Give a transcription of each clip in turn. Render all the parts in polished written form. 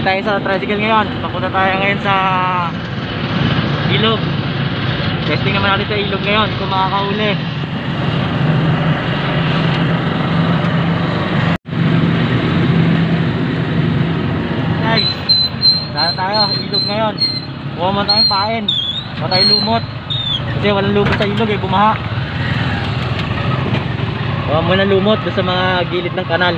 tayo sa tricycle ngayon. Papunta tayo ngayon sa ilog. Testing naman natin sa ilog ngayon kung makakahuli. Guys, tara tayo ilog ngayon. Kuha mo tayong pain. Kuha tayong lumot. Kasi walang lumot sa ilog eh, bumaha. Kuha mo ng lumot doon sa mga gilid ng kanal.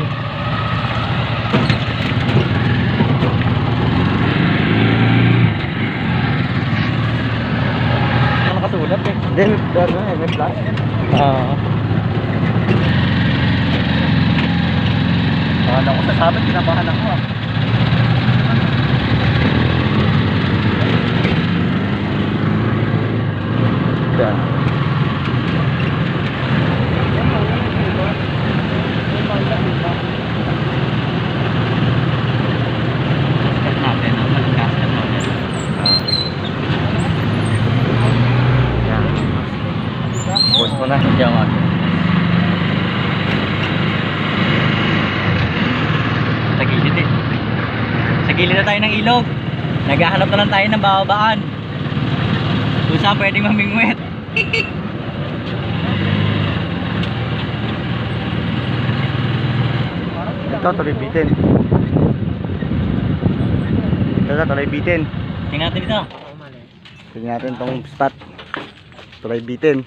Nakasulat eh. Then, may flash. Akala ko sasabi, kinabahan ako ah. Yan. Natin ang malakas na natin. Post mo na yung akin. Sa gilid eh. Sa gilid na tayo ng ilog. Naghahanap na lang tayo ng babaan. Kung saan pwedeng mamingwit. Ito, tuloy bitin. Ito, tuloy bitin. Tingnan natin dito. Tingnan natin itong spot. Tuloy bitin.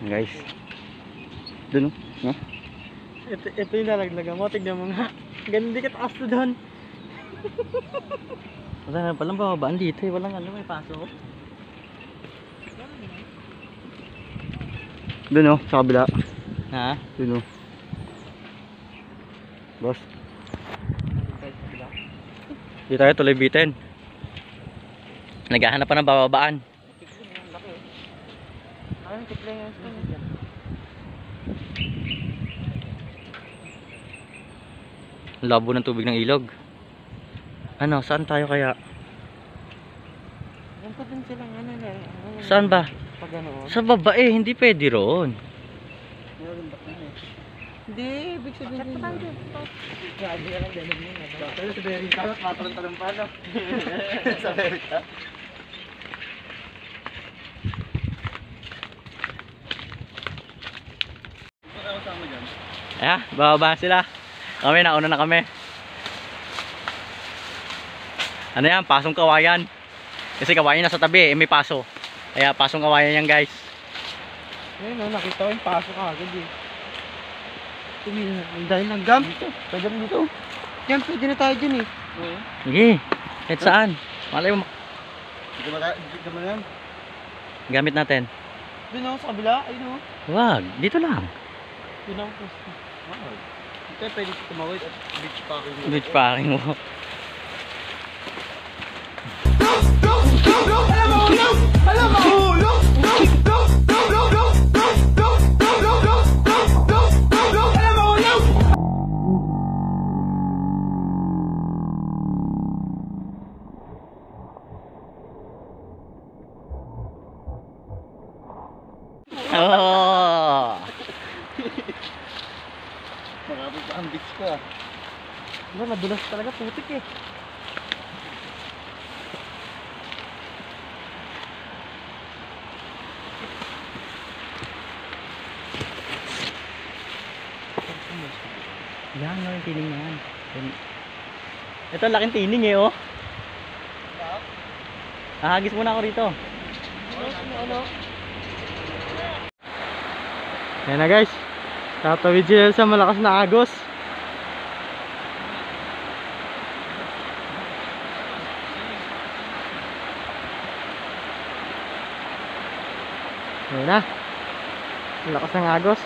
Guys, dun no? Ito yung lalaglagan mo, tignan mo nga. Ganun di ka taas na doon. Wala na palang bababaan dito eh, walang ano, may pasok. Dun oh, sa kabila. Ha? Dun oh. Boss. Dito tayo tuloy bitin. Naghahanap pa ng bababaan. Labo ng tubig ng ilog. Ano, saan tayo kaya? Saan ba? Sa baba eh, hindi pwede roon. Hindi, ibig sabihin nyo. Grabe ka lang ganun yun. Sa Berita, matalong-talong pa no? Sa Berita. Ayan, bababa sila. Kami, nauna na kami. Ano yan? Pasong kawayan. Kasi kawayan nasa tabi, eh, may paso. Kaya pasong kawayan yan guys. Ayun o, nakita ko yung paso kagad eh. Ang dahil ng gam. Pwede rin dito. Yan, pwede na tayo dyan eh. Sige, kahit saan. Malay mo. Dito ba yan? Gamit natin. Doon ako sa kabila, ayun o. Wag, dito lang. Doon ako posto. Wow. Ito pwede tumawid at beach packing mo. Beach packing mo. Oh. Marami pa ang beach ko ah. Diba, nadulas talaga, putik eh. Yan, no, yung tining na yan. Ito, laking tining eh, oh. Ahagis muna ako rito. Ano? Yan na guys. Tatawid sila sa malakas na agos. Yan na. Malakas ng agos.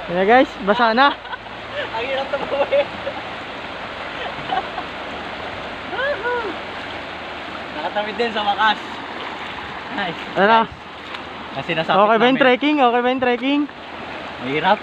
Kaya guys, basa na. Ang hirap na buhay. Nakatawid din sa wakas. Nice. Ano? Kasi nasapit Okay ba yung namin. trekking? Okay ba yung trekking? Mahirap.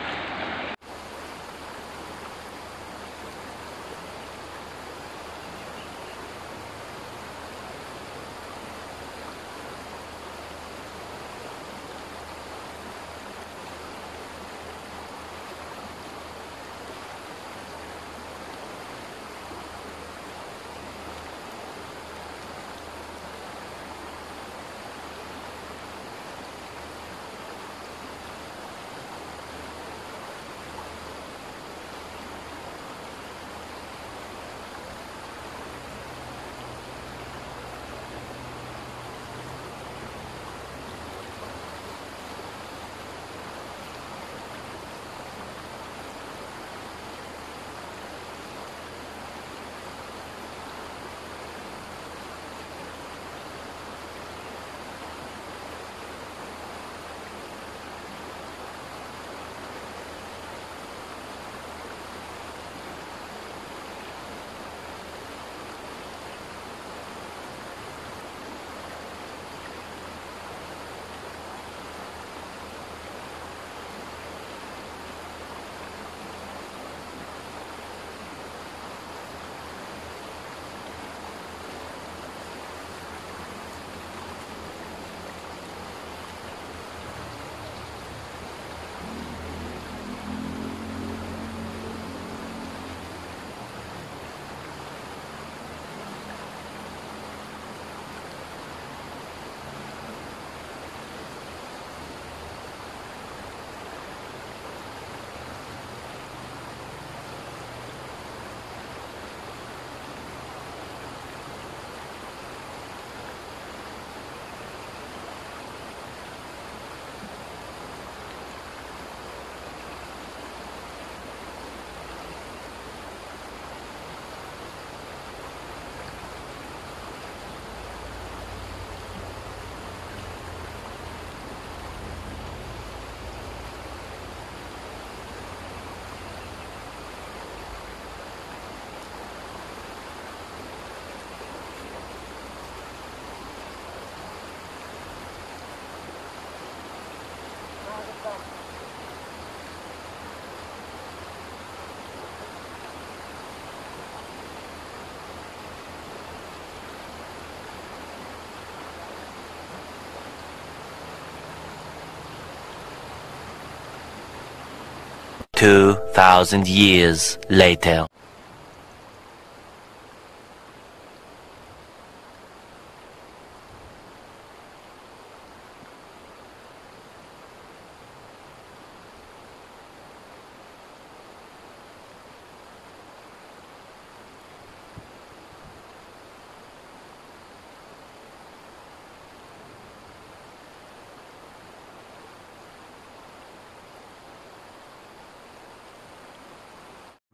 Two thousand years later.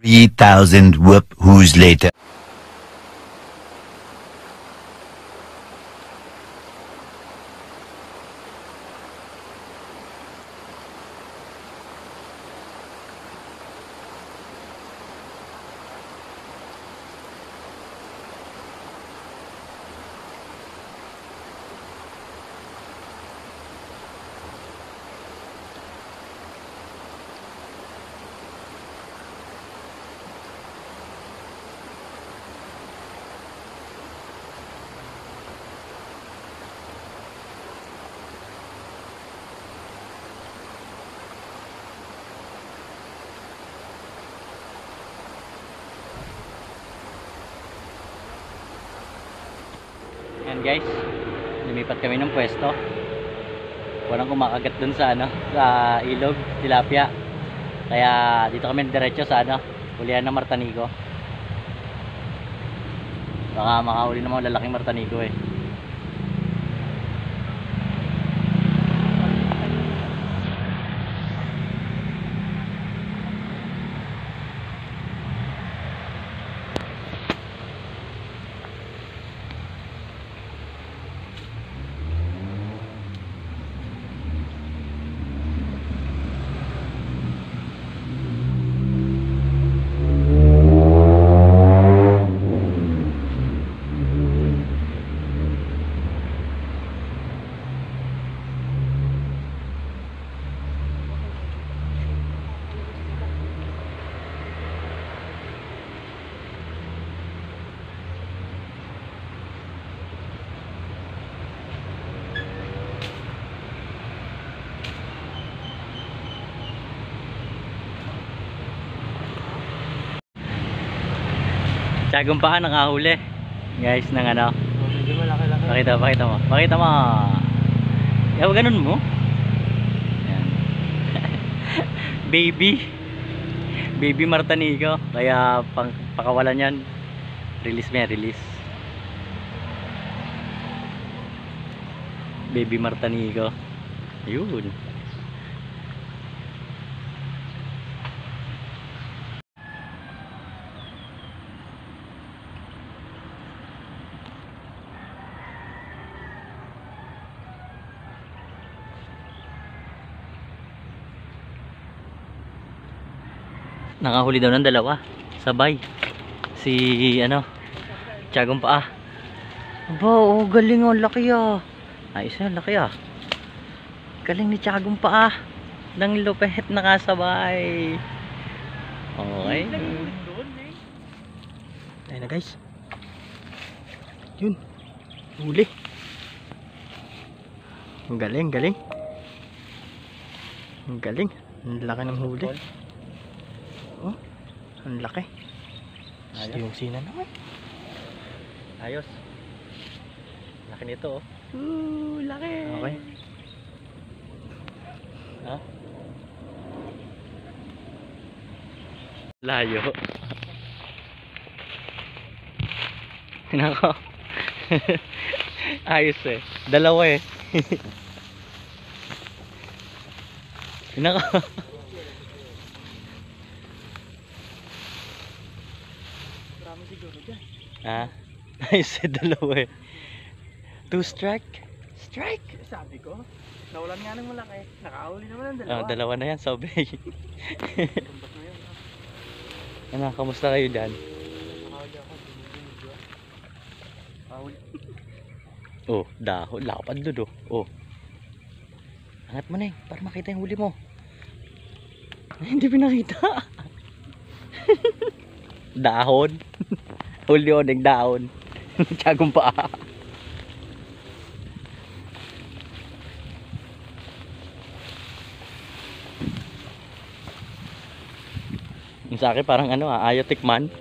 $3,000 who's later. Yan guys, lumipat kami ng pwesto. Walang kumakagat dun sa ano, sa ilog, tilapia. Kaya dito kami diretso sa ano, hulihan ng martanigo. Baka makahuli ng mga lalaking martanigo eh. Tiyagong paa nakahuli. Guys, ng ano. Medyo malaki-laki. Pakita mo. Pakita mo. Yaw, ganun mo. Yan. Baby Martanico. Kaya pakawalan yan. Release mo yan, release. Baby Martanico. Yun. Nakahuli daw ng dalawa sabay si ano tiyagong paa. Aba, oh, galing, oh, laki ah. Ayos na, laki ah. Galing ni tiyagong paa ng lupet nakasabay. Okay. Ayun na guys. Yun. Huli. Ang galing. Ang galing. Ang laki ng huli. Oh, ang laki. Gusto yung sina naman. Ayos. Laki nito, oh. Laki. Okay. Ha? Layo. Nako. Ayos eh. Dalawa eh. Nako. Marami siguro dyan. Ah, ayos eh, dalawa eh. 2 strike. Sabi ko, nawalan nga ng malaki. Nakahuli naman ang dalawa. Ah, dalawa na yan, sabi. Tumbas na yun. Ano, kamusta kayo dyan? Nakahuli ako. Nakahuli. Oh, dahon. Lapad doon, oh. Angat mo na para makita yung huli mo. Hindi pinakita. Dahon. Huli o, nagdahon. Tiyagong paa. Yung sa akin parang ano ayaw tikman.